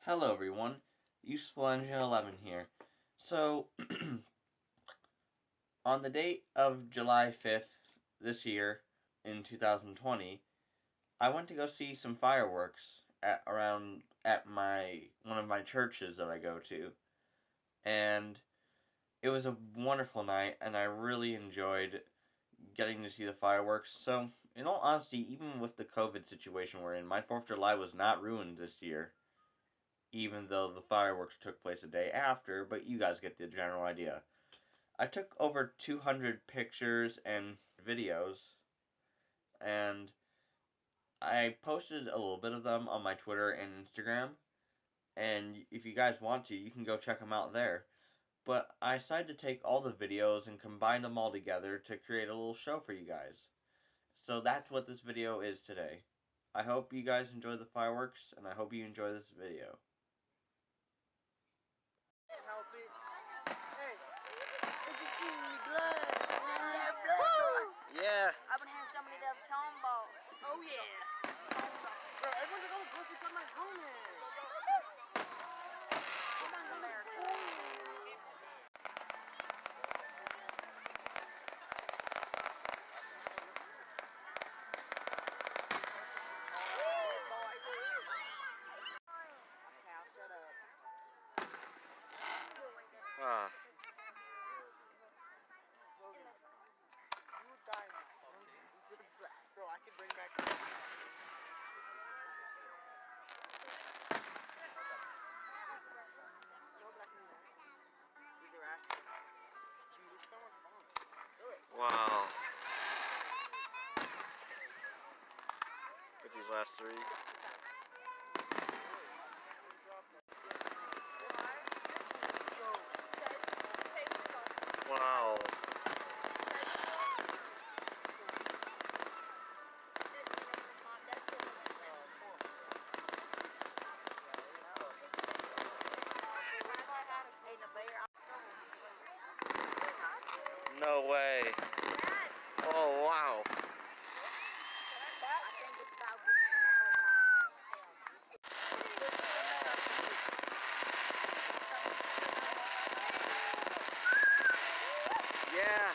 Hello everyone, Useful Engine 11 here. So, on the date of July 5th this year, in 2020, I went to go see some fireworks at one of my churches that I go to. And it was a wonderful night, and I really enjoyed getting to see the fireworks. So, in all honesty, even with the COVID situation we're in, my 4th of July was not ruined this year, even though the fireworks took place a day after, but you guys get the general idea. I took over 200 pictures and videos, and I posted a little bit of them on my Twitter and Instagram, and if you guys want to, you can go check them out there. But I decided to take all the videos and combine them all together to create a little show for you guys. So that's what this video is today. I hope you guys enjoy the fireworks, and I hope you enjoy this video. Help it. Hey, it's just giving me blood. Yeah. I've been having so many of them tomball. Oh yeah. Bro, everyone's like, oh, go see something like Roman. Ah. You die now. Bro, I can bring back. Wow. Get these last three. Wow. No way. Oh, wow. Yeah.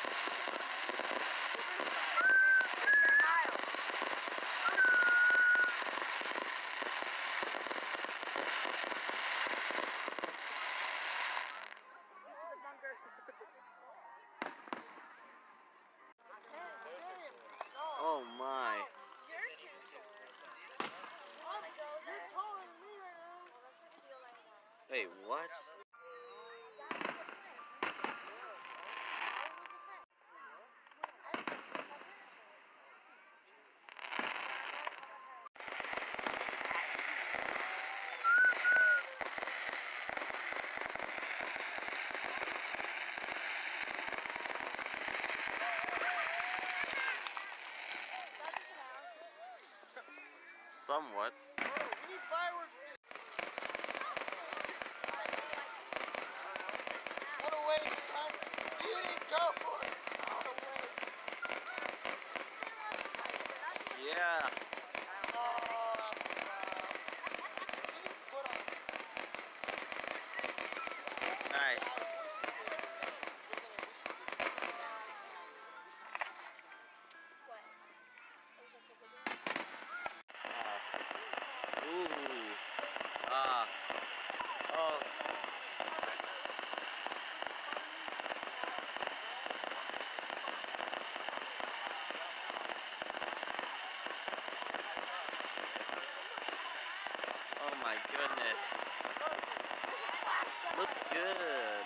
Oh my. Wait, what? Somewhat. We need fireworks. What a waste, son. You didn't go for it. What a waste. Yeah. Oh, that's put on. Nice. Ooh. Ah. Oh. Oh my goodness. Looks good.